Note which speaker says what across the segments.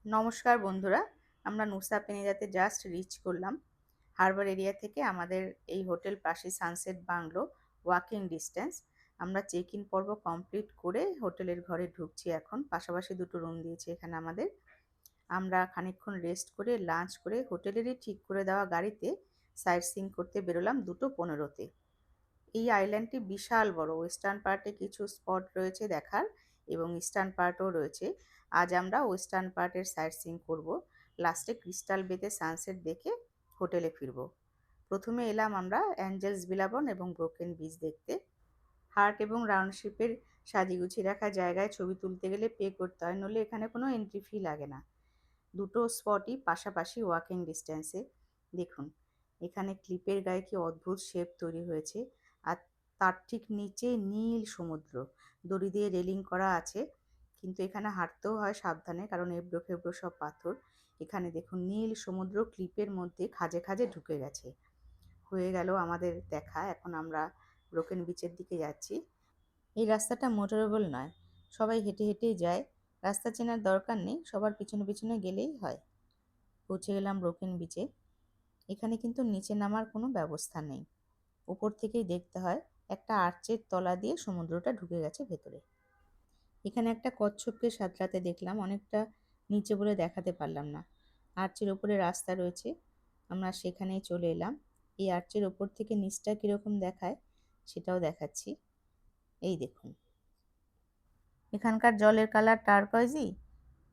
Speaker 1: নমস্কার বন্ধুরা, আমরা নুসা পেনিদাতে জাস্ট রিচ করলাম। হারবার এরিয়া থেকে আমাদের এই হোটেল পাশে সানসেট বাংলো, ওয়াকিং ডিস্টেন্স। আমরা চেক ইন পর্ব কমপ্লিট করে হোটেলের ঘরে ঢুকছি এখন। পাশাপাশি দুটো রুম দিয়েছে এখানে আমাদের। আমরা খানিকক্ষণ রেস্ট করে লাঞ্চ করে হোটেলেরই ঠিক করে দেওয়া গাড়িতে সাইট সিইং করতে বেরোলাম 2:15-তে। এই আইল্যান্ডটি বিশাল বড়। ওয়েস্টার্ন পার্টে কিছু স্পট রয়েছে দেখার এবং ইস্টার্ন পার্টও রয়েছে। আজ আমরা ওয়েস্টার্ন পার্টের সাইট সিইং করব। লাস্টে ক্রিস্টাল বেতে সানসেট দেখে হোটেলে ফিরব। প্রথমে এলাম আমরা অ্যাঞ্জেলস বিলাবন এবং ব্রোকেন বিচ দেখতে। হার্ট এবং রাউন্ডশিপের সাজিগুছি রাখা জায়গায় ছবি তুলতে গেলে পে করতে হয়, নইলে এখানে কোনো এন্ট্রি ফি লাগে না। দুটো স্পটই পাশাপাশি ওয়াকিং ডিস্টেন্সে। দেখুন এখানে ক্লিপের গায়ে কি অদ্ভুত শেপ তৈরি হয়েছে, আর তার ঠিক নিচে নীল সমুদ্র। দড়ি দিয়ে রেলিং করা আছে, কিন্তু এখানে হাঁটতেও হয় সাবধানে, কারণ এবড়ো খেবড়ো সব পাথর। এখানে দেখুন নীল সমুদ্র ক্লিপের মধ্যে খাঁজে খাঁজে ঢুকে গেছে। হয়ে গেল আমাদের দেখা। এখন আমরা ব্রোকেন বিচের দিকে যাচ্ছি। এই রাস্তাটা মোটরেবল নয়, সবাই হেঁটে হেঁটেই যায়। রাস্তা চেনার দরকার নেই, সবার পিছনে পিছনে গেলেই হয়। পৌঁছে গেলাম ব্রোকেন বিচে। এখানে কিন্তু নিচে নামার কোনো ব্যবস্থা নেই, উপর থেকেই দেখতে হয়। একটা আর্চের তলা দিয়ে সমুদ্রটা ঢুকে গেছে ভেতরে। এখানে একটা কচ্ছপকে সাঁতরাতে দেখলাম, অনেকটা নিচে বলে দেখাতে পারলাম না। আর্চের ওপরে রাস্তা রয়েছে, আমরা সেখানেই চলে এলাম। এই আর্চের ওপর থেকে নিচটা কীরকম দেখায় সেটাও দেখাচ্ছি। এই দেখুন, এখানকার জলের কালার টারকয়েজি,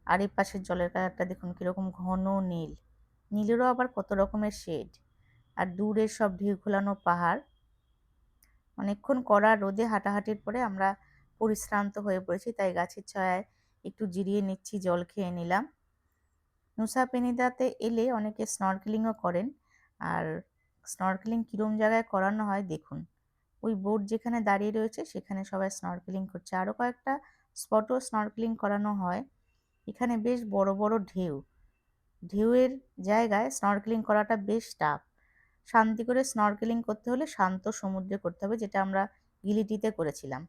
Speaker 1: আর এই পাশের জলের কালারটা দেখুন কীরকম ঘন নীল। নীলেরও আবার কত রকমের শেড। আর দূরে সব ঢেউ খোলানো পাহাড়। অনেকক্ষণ কড়া রোদে হাঁটাহাঁটির পরে আমরা পরিশ্রান্ত হয়ে পড়েছি, তাই গাছের ছায়ায় একটু জিরিয়ে নিচ্ছি, জল খেয়ে নিলাম। নুসা পেনিদাতে এলে অনেকে স্নরকেলিংও করেন। আর স্নরকেলিং কীরম জায়গায় করানো হয় দেখুন। ওই বোট যেখানে দাঁড়িয়ে রয়েছে সেখানে সবাই স্নরকেলিং করছে। আরও কয়েকটা স্পটও স্নরকেলিং করানো হয়। এখানে বেশ বড় বড় ঢেউ। ঢেউয়ের জায়গায় স্নরকেলিং করাটা বেশ টাফ। শান্তি করে স্নরকেলিং করতে হলে শান্ত সমুদ্রে করতে হবে, যেটা আমরা গিলিটিতে করেছিলাম।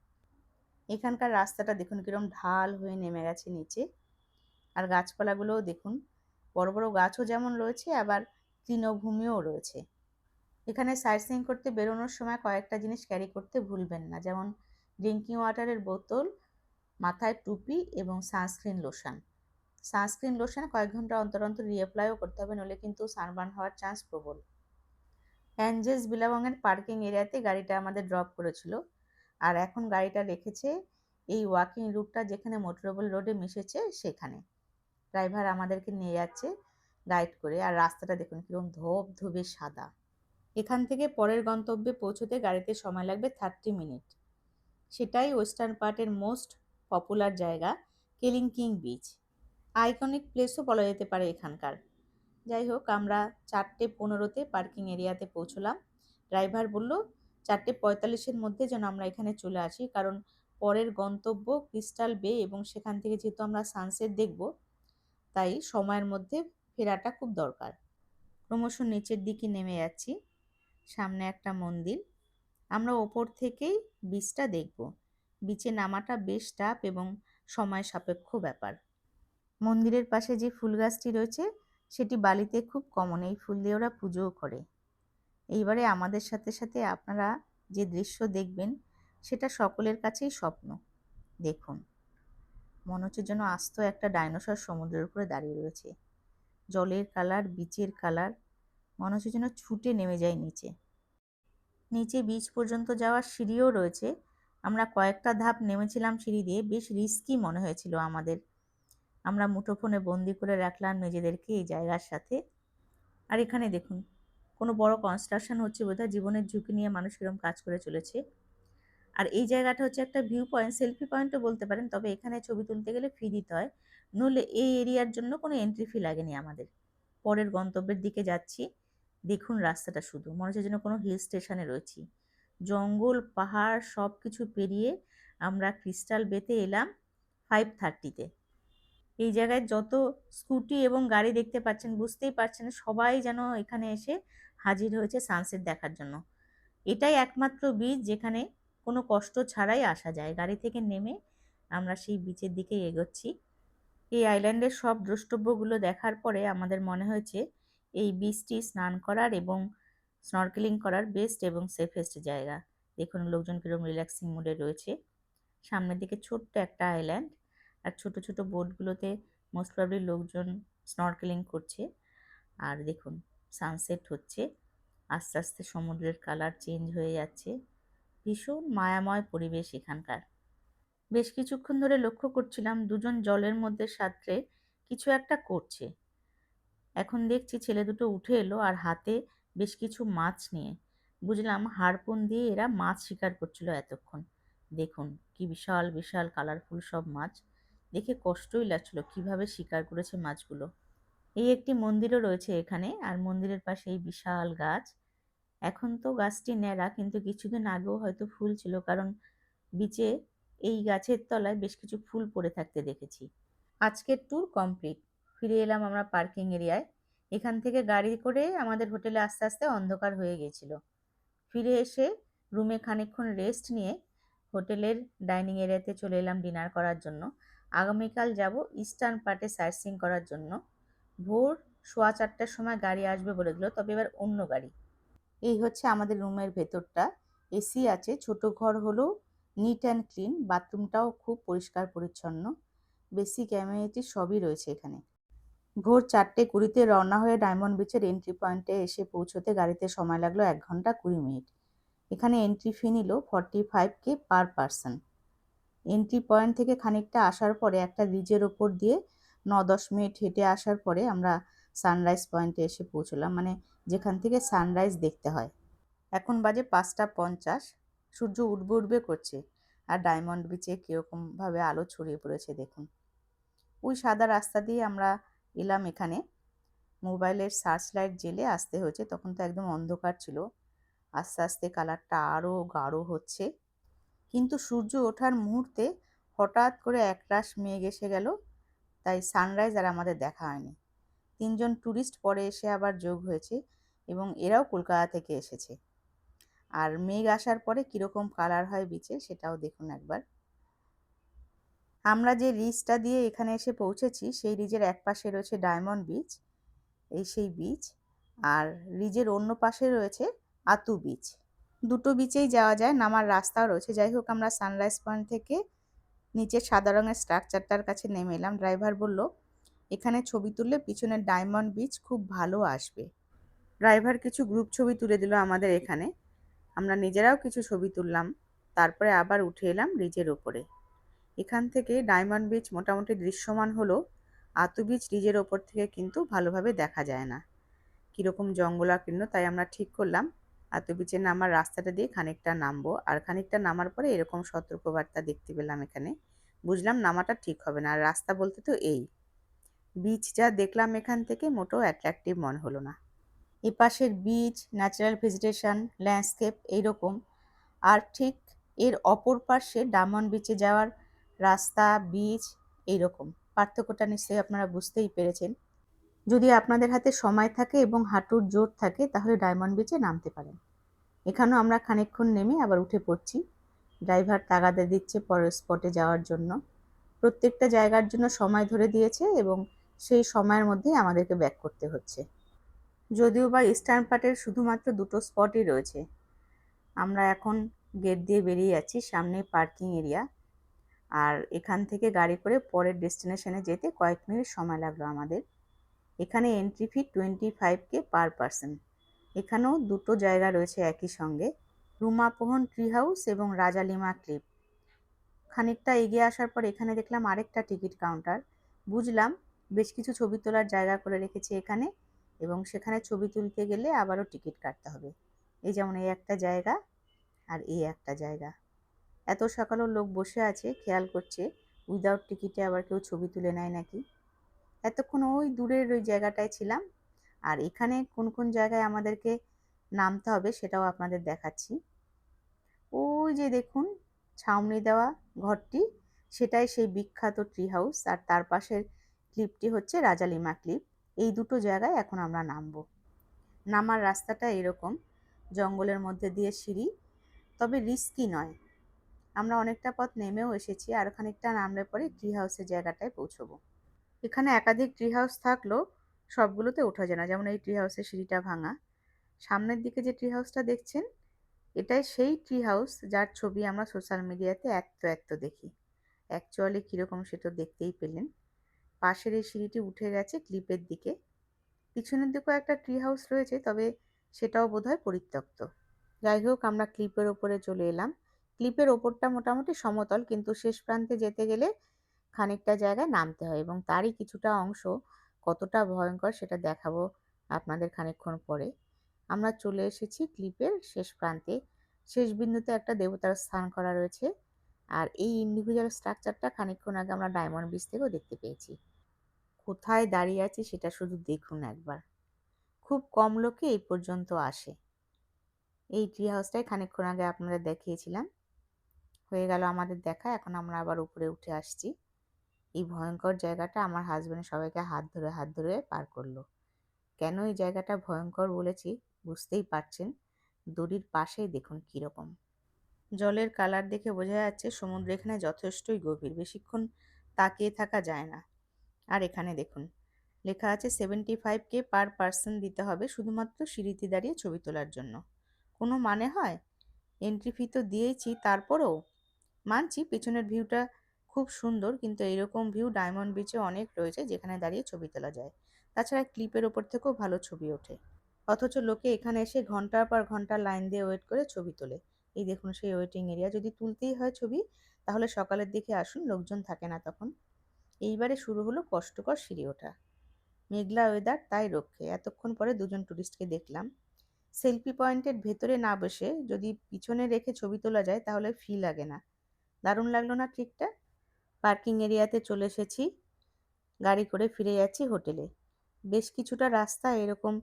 Speaker 1: এখানকার রাস্তাটা দেখুন কিরম ঢাল হয়ে নেমে গেছে নিচে। আর গাছপালাগুলোও দেখুন, বড় বড় গাছও যেমন রয়েছে, আবার তৃণভূমিও রয়েছে। এখানে সাইট সিইং করতে বেরোনোর সময় কয়েকটা জিনিস ক্যারি করতে ভুলবেন না, যেমন ড্রিঙ্কিং ওয়াটারের বোতল, মাথায় টুপি এবং সানস্ক্রিন লোশন। সানস্ক্রিন লোশন কয়েক ঘন্টা অন্তর অন্তর রিঅ্যাপ্লাইও করতে হবে, নইলে কিন্তু সানবার্ন হওয়ার চান্স প্রবল। অ্যাঞ্জেলস বিলাবংয়ের পার্কিং এরিয়াতে গাড়িটা আমাদের ড্রপ করেছিল, আর এখন গাড়িটা রেখেছে এই ওয়াকিং রুটটা যেখানে মোটরেবল রোডে মিশেছে সেখানে। ড্রাইভার আমাদেরকে নিয়ে যাচ্ছে গাইড করে। আর রাস্তাটা দেখুন কিরকম ধবধবে সাদা। এখান থেকে পরের গন্তব্যে পৌঁছতে গাড়িতে সময় লাগবে 30 মিনিট। সেটাই ওয়েস্টার্ন পার্টের মোস্ট পপুলার জায়গা, কেলিংকিং বিচ। আইকনিক প্লেসও বলা যেতে পারে এখানকার। যাই হোক, আমরা 4:15-তে পার্কিং এরিয়াতে পৌঁছলাম। ড্রাইভার বলল 4:45-এর মধ্যে যেন আমরা এখানে চলে আসি, কারণ পরের গন্তব্য ক্রিস্টাল বে এবং সেখান থেকে যেহেতু আমরা সানসেট দেখব, তাই সময়ের মধ্যে ফেরাটা খুব দরকার। ক্রমশ নিচের দিকে নেমে যাচ্ছি। সামনে একটা মন্দির। আমরা ওপর থেকেই বিচটা দেখব। বিচে নামাটা বেশ টাফ এবং সময় সাপেক্ষ ব্যাপার। মন্দিরের পাশে যে ফুল গাছটি রয়েছে সেটি বালিতে খুব কমন, এই ফুল দিয়ে ওরা পুজোও করে। এইবারে আমাদের সাথে সাথে আপনারা যে দৃশ্য দেখবেন সেটা সকলের কাছেই স্বপ্ন। দেখুন, মনে হচ্ছে যেন আস্ত একটা ডাইনোসর সমুদ্রের উপরে দাঁড়িয়ে রয়েছে। জলের কালার, বিচের কালার, মনে হচ্ছে যেন ছুটে নেমে যায় নিচে। নিচে বিচ পর্যন্ত যাওয়ার সিঁড়িও রয়েছে। আমরা কয়েকটা ধাপ নেমেছিলাম সিঁড়ি দিয়ে, বেশ রিস্কি মনে হয়েছিল আমাদের। আমরা মুঠোফোনে বন্দি করে রাখলাম নিজেদেরকে এই জায়গার সাথে। আর এখানে দেখুন, কোনো বড় কনস্ট্রাকশন হচ্ছে বোধহয়, জীবনের ঝুঁকি নিয়ে মানুষ এরকম কাজ করে চলেছে। আর এই জায়গাটা হচ্ছে একটা ভিউ পয়েন্ট, সেলফি পয়েন্টও বলতে পারেন, তবে এখানে ছবি তুলতে গেলে ফি দিতে হয়, নইলে এই এরিয়ার জন্য কোনো এন্ট্রি ফি লাগেনি আমাদের। পরের গন্তব্যের দিকে যাচ্ছি। দেখুন রাস্তাটা, শুধু মনে হচ্ছে যেন কোনো হিল স্টেশনে রয়েছি। জঙ্গল, পাহাড় সব কিছু পেরিয়ে আমরা ক্রিস্টাল বেতে এলাম 5:30-তে। এই জায়গায় যত স্কুটি এবং গাড়ি দেখতে পাচ্ছেন, বুঝতেই পারছেন সবাই যেন এখানে এসে হাজির হয়েছে সানসেট দেখার জন্য। এটাই একমাত্র বিচ যেখানে কোনো কষ্ট ছাড়াই আসা যায়। গাড়ি থেকে নেমে আমরা সেই বিচের দিকে এগোচ্ছি। এই আইল্যান্ডের সব দ্রষ্টব্যগুলো দেখার পরে আমাদের মনে হয়েছে এই বিচটি স্নান করার এবং স্নরকেলিং করার বেস্ট এবং সেফেস্ট জায়গা। দেখুন লোকজন কিরকম রিল্যাক্সিং মুডে রয়েছে। সামনের দিকে ছোট্ট একটা আইল্যান্ড, আর ছোট ছোট বোটগুলোতে মোস্ট প্রবাবলি লোকজন স্নরকেলিং করছে। আর দেখুন সানসেট হচ্ছে, আস্তে আস্তে সমুদ্রের কালার চেঞ্জ হয়ে যাচ্ছে। ভীষণ মায়াময় পরিবেশ এখানকার। বেশ কিছুক্ষণ ধরে লক্ষ্য করছিলাম দুজন জলের মধ্যে সাঁতরে কিছু একটা করছে। এখন দেখছি ছেলে দুটো উঠে এলো আর হাতে বেশ কিছু মাছ নিয়ে। বুঝলাম হারপুন দিয়ে এরা মাছ শিকার করছিল এতক্ষণ। দেখুন কি বিশাল বিশাল কালারফুল সব মাছ, দেখে কষ্টই লাগছিল কিভাবে শিকার করেছে মাছগুলো। এই একটি মন্দিরও রয়েছে এখানে, আর মন্দিরের পাশে এই বিশাল গাছ। এখন তো গাছটি ন্যাড়া, কিন্তু কিছুদিন আগেও হয়তো ফুল ছিল, কারণ বিচে এই গাছের তলায় বেশ কিছু ফুল পড়ে থাকতে দেখেছি। আজকের ট্যুর কমপ্লিট। ফিরে এলাম আমরা পার্কিং এরিয়ায়। এখান থেকে গাড়ি করে আমাদের হোটেলে আস্তে আস্তে অন্ধকার হয়ে গেছিল। ফিরে এসে রুমে খানিকক্ষণ রেস্ট নিয়ে হোটেলের ডাইনিং এরিয়াতে চলে এলাম ডিনার করার জন্য। আগামীকাল যাব ইস্টার্ন পার্টে সাইট সিইং করার জন্য। ভোর 4:15টার সময় গাড়ি আসবে বলে দিল, তবে এবার অন্য গাড়ি। এই হচ্ছে আমাদের রুমের ভেতরটা। এসি আছে, ছোট ঘর হলেও নিট অ্যান্ড ক্লিন, বাথরুমটাও খুব পরিষ্কার পরিচ্ছন্ন। বেসিক অ্যামেনিটি সবই রয়েছে এখানে। ভোর 4:20-তে রওনা হয়ে ডায়মন্ড বিচের এন্ট্রি পয়েন্টে এসে পৌঁছতে গাড়িতে সময় লাগলো 1 ঘন্টা 20 মিনিট। এখানে এন্ট্রি ফি নিল 45K per person. Entry point থেকে খানিকটা আসার পরে একটা রিজের ওপর দিয়ে 9-10 মিনিট হেঁটে আসার পরে আমরা সানরাইজ পয়েন্টে এসে পৌঁছলাম, মানে যেখান থেকে সানরাইজ দেখতে হয়। এখন বাজে 5:50, সূর্য উঠবে উঠবে করছে, আর ডায়মন্ড বিচে কীরকমভাবে আলো ছড়িয়ে পড়েছে দেখুন। ওই সাদা রাস্তা দিয়ে আমরা এলাম এখানে। মোবাইলের সার্চ লাইট জ্বেলে আসতে হয়েছে, তখন তো একদম অন্ধকার ছিল। আস্তে আস্তে কালারটা আরও গাঢ় হচ্ছে, কিন্তু সূর্য ওঠার মুহূর্তে হঠাৎ করে একরাশ মেঘ এসে গেল, তাই সানরাইজ আর আমাদের দেখা হয়নি। 3জন ট্যুরিস্ট পরে এসে আবার যোগ হয়েছে, এবং এরাও কলকাতা থেকে এসেছে। আর মেঘ আসার পরে কীরকম কালার হয় বিচে সেটাও দেখুন একবার। আমরা যে রিজটা দিয়ে এখানে এসে পৌঁছেছি সেই রিজের এক পাশে রয়েছে ডায়মন্ড বিচ, এই সেই বিচ, আর রিজের অন্য পাশে রয়েছে আতু বিচ। দুটো বিচেই যাওয়া যায়, নামার রাস্তাও রয়েছে। যাই হোক, আমরা সানরাইজ পয়েন্ট থেকে নিচের সাদা রঙের স্ট্রাকচারটার কাছে নেমে এলাম। ড্রাইভার বলল এখানে ছবি তুললে পিছনের ডায়মন্ড বিচ খুব ভালো আসবে। ড্রাইভার কিছু গ্রুপ ছবি তুলে দিল আমাদের এখানে, আমরা নিজেরাও কিছু ছবি তুললাম। তারপরে আবার উঠে এলাম রিজের ওপরে। এখান থেকে ডায়মন্ড বিচ মোটামুটি দৃশ্যমান হলো, আতু বিচ রিজের ওপর থেকে কিন্তু ভালোভাবে দেখা যায় না, কীরকম জঙ্গলাকীর্ণ। তাই আমরা ঠিক করলাম আতু বিচে নামার রাস্তাটা দিয়ে খানিকটা নামবো, আর খানিকটা নামার পরে এরকম সতর্কবার্তা দেখতে পেলাম এখানে। বুঝলাম নামাটা ঠিক হবে না, আর রাস্তা বলতে তো এই বিচ যা দেখলাম এখান থেকে মোটেও অ্যাট্রাকটিভ মনে হলো না। এপাশের বিচ, ন্যাচারাল ভেজিটেশন, ল্যান্ডস্কেপ এইরকম, আর ঠিক এর অপর পাশে ডায়মন্ড বিচে যাওয়ার রাস্তা, বিচ এইরকম। পার্থক্যটা নিশ্চয়ই আপনারা বুঝতেই পেরেছেন। যদি আপনাদের হাতে সময় থাকে এবং হাঁটুর জোর থাকে তাহলে ডায়মন্ড বিচে নামতে পারেন। এখানেও আমরা খানিকক্ষণ নেমে আবার উঠে পড়ছি। ড্রাইভার তাগাদা দিচ্ছে পরের স্পটে যাওয়ার জন্য। প্রত্যেকটা জায়গার জন্য সময় ধরে দিয়েছে এবং সেই সময়ের মধ্যেই আমাদেরকে ব্যাক করতে হচ্ছে। যদিও বা ইস্টার্ন পার্টের শুধুমাত্র 2টো স্পটই রয়েছে। আমরা এখন গেট দিয়ে বেরিয়ে যাচ্ছি, সামনে পার্কিং এরিয়া। আর এখান থেকে গাড়ি করে পরের ডেস্টিনেশনে যেতে কয়েক মিনিট সময় লাগলো আমাদের। এখানে entry fee 25K per person. এখানেও 2টো জায়গা রয়েছে একই সঙ্গে, রুমাপোহন ট্রি হাউস এবং রাজালিমা ক্লিফ। খানিকটা এগিয়ে আসার পর এখানে দেখলাম আরেকটা টিকিট কাউন্টার। বুঝলাম বেশ কিছু ছবি তোলার জায়গা করে রেখেছে এখানে, এবং সেখানে ছবি তুলতে গেলে আবারও টিকিট কাটতে হবে। এই যেমন এই একটা জায়গা, আর এই একটা জায়গা। এত সকালেও লোক বসে আছে, খেয়াল করছে উইদাউট টিকিটে আবার কেউ ছবি তুলে নেয় নাকি। এতক্ষণ ওই দূরের ওই জায়গাটায় ছিলাম, আর এখানে কোন কোন জায়গায় আমাদেরকে নামতে হবে সেটাও আপনাদের দেখাচ্ছি। ওই যে দেখুন ছাউনি দেওয়া ঘরটি, সেটাই সেই বিখ্যাত ট্রি হাউস, আর তার পাশের ক্লিপটি হচ্ছে রাজালিমা ক্লিপ। এই দুটো জায়গায় এখন আমরা নামবো। নামার রাস্তাটা এরকম, জঙ্গলের মধ্যে দিয়ে সিঁড়ি, তবে রিস্কি নয়। আমরা অনেকটা পথ নেমেও এসেছি, আর খানিকটা নামলে পরে ট্রি হাউসের জায়গাটায় পৌঁছবো। এখানে একাধিক ট্রি হাউস থাকলেও সবগুলোতে ওঠা যায় না, যেমন এই ট্রি হাউসের সিঁড়িটা ভাঙা। সামনের দিকে যে ট্রি হাউসটা দেখছেন, এটাই সেই ট্রি হাউস যার ছবি আমরা সোশ্যাল মিডিয়াতে এত দেখি। অ্যাকচুয়ালি কীরকম সেটা দেখতেই পেলেন। পাশের এই সিঁড়িটি উঠে গেছে ক্লিপের দিকে। পিছনের দিকেও একটা ট্রি হাউস রয়েছে, তবে সেটাও বোধহয় পরিত্যক্ত। যাই হোক, আমরা ক্লিপের ওপরে চলে এলাম। ক্লিপের ওপরটা মোটামুটি সমতল, কিন্তু শেষ প্রান্তে যেতে গেলে খানিকটা জায়গায় নামতে হয়, এবং তারই কিছুটা অংশ কতটা ভয়ঙ্কর সেটা দেখাবো আপনাদের খানিকক্ষণ পরে। আমরা চলে এসেছি ক্লিপের শেষ প্রান্তে। শেষ বিন্দুতে একটা দেবতার স্থান করা রয়েছে, আর এই ইন্ডিভিজুয়াল স্ট্রাকচারটা খানিকক্ষণ আগে আমরা ডায়মন্ড বিচ থেকেও দেখতে পেয়েছি। কোথায় দাঁড়িয়ে আছি সেটা শুধু দেখুন একবার। খুব কম লোকে এই পর্যন্ত আসে। এই ট্রি হাউসটাই খানিকক্ষণ আগে আপনাদের দেখিয়েছিলাম। হয়ে গেল আমাদের দেখা, এখন আমরা আবার উপরে উঠে আসছি। এই ভয়ঙ্কর জায়গাটা আমার হাজবেন্ড সবাইকে হাত ধরে পার করলো। কেন এই জায়গাটা ভয়ঙ্কর বলেছি বুঝতেই পারছেন। দড়ির পাশেই দেখুন কীরকম। জলের কালার দেখে বোঝা যাচ্ছে সমুদ্র এখানে যথেষ্টই গভীর, বেশিক্ষণ তাকিয়ে থাকা যায় না। আর এখানে দেখুন লেখা আছে 75K পার পার্সন দিতে হবে শুধুমাত্র সিঁড়িতে দাঁড়িয়ে ছবি তোলার জন্য। কোনো মানে হয়? এন্ট্রি ফি তো দিয়েছি, তারপরেও মানছি পেছনের ভিউটা খুব সুন্দর, কিন্তু এইরকম ভিউ ডায়মন্ড বিচে অনেক রয়েছে যেখানে দাঁড়িয়ে ছবি তোলা যায়। তাছাড়া ক্লিপের ওপর থেকেও ভালো ছবি ওঠে। অথচ লোকে এখানে এসে ঘন্টার পর ঘন্টা লাইন দিয়ে ওয়েট করে ছবি তোলে। এই দেখুন সেই ওয়েটিং এরিয়া। যদি তুলতেই হয় ছবি, তাহলে সকালের দিকে আসুন, লোকজন থাকে না তখন। এইবারে শুরু হলো কষ্টকর সিঁড়ি ওঠা। মেঘলা ওয়েদার, তাই রক্ষে এতক্ষণ পরে দুজন টুরিস্টকে দেখলাম। সেলফি পয়েন্টের ভেতরে না বসে যদি পিছনে রেখে ছবি তোলা যায় তাহলে ফি লাগে না। দারুণ লাগলো না ট্রিকটা? পার্কিং এরিয়াতে চলে এসেছি। গাড়ি করে ফিরে যাচ্ছি হোটেলে। বেশ কিছুটা রাস্তা এরকম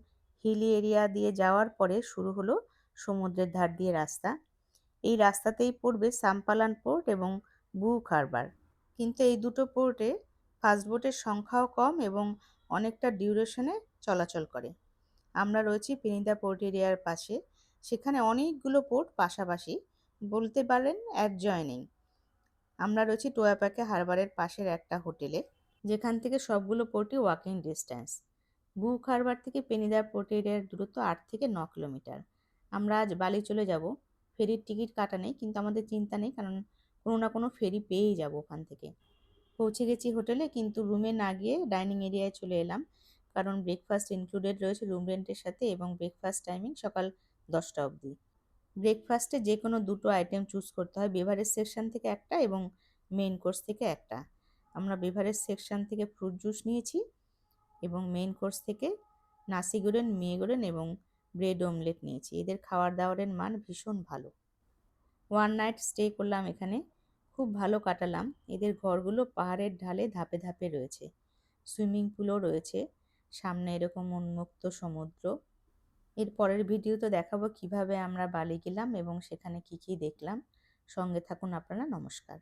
Speaker 1: হিলি এরিয়া দিয়ে যাওয়ার পরে শুরু হলো সমুদ্রের ধার দিয়ে রাস্তা। এই রাস্তাতেই পড়বে সাম্পালান পোর্ট এবং বুক হারবার। কিন্তু এই দুটো পোর্টে ফাস্টবোটের সংখ্যাও কম এবং অনেকটা ডিউরেশনে চলাচল করে। আমরা রয়েছি পেনিদা পোর্ট এরিয়ার পাশে। সেখানে অনেকগুলো পোর্ট পাশাপাশি, বলতে পারেন অ্যাডজয়নিং। আমরা রয়েছি টোয়াপাকা হারবারের পাশের একটা হোটেলে, যেখান থেকে সবগুলো পোর্টই ওয়াকিং ডিস্ট্যান্স। বুক হারবার থেকে পেনিদা পোর্ট এরিয়ার দূরত্ব 8 থেকে 9 কিলোমিটার। আমরা আজ বালি চলে যাব। ফেরির টিকিট কাটা নেই, কিন্তু আমাদের চিন্তা নেই, কারণ কোনো না কোনো ফেরি পেয়েই যাব ওখান থেকে। পৌঁছে গেছি হোটেলে, কিন্তু রুমে না গিয়ে ডাইনিং এরিয়ায় চলে এলাম, কারণ ব্রেকফাস্ট ইনক্লুডেড রয়েছে রুম রেন্টের সাথে, এবং ব্রেকফাস্ট টাইমিং সকাল 10টা অবধি। ব্রেকফাস্টে যে কোনো দুটো আইটেম চুজ করতে হয়, বেভারেজ সেকশন থেকে একটা এবং মেইন কোর্স থেকে একটা। আমরা বেভারেজ সেকশন থেকে ফ্রুট জুস নিয়েছি, এবং মেইন কোর্স থেকে নাসি গোরেন, মেয়ে এবং ব্রেড অমলেট নিয়েছি। এদের খাবার দাবারের মান ভীষণ ভালো। ওয়ান নাইট স্টে করলাম এখানে, খুব ভালো কাটালাম। এদের ঘরগুলো পাহাড়ের ঢালে ধাপে ধাপে রয়েছে, সুইমিং পুলও রয়েছে, সামনে এরকম উন্মুক্ত সমুদ্র। এর পরের ভিডিওতে দেখাবো কিভাবে আমরা বালি গেলাম এবং সেখানে কি কি দেখলাম। সঙ্গে থাকুন আপনারা। নমস্কার।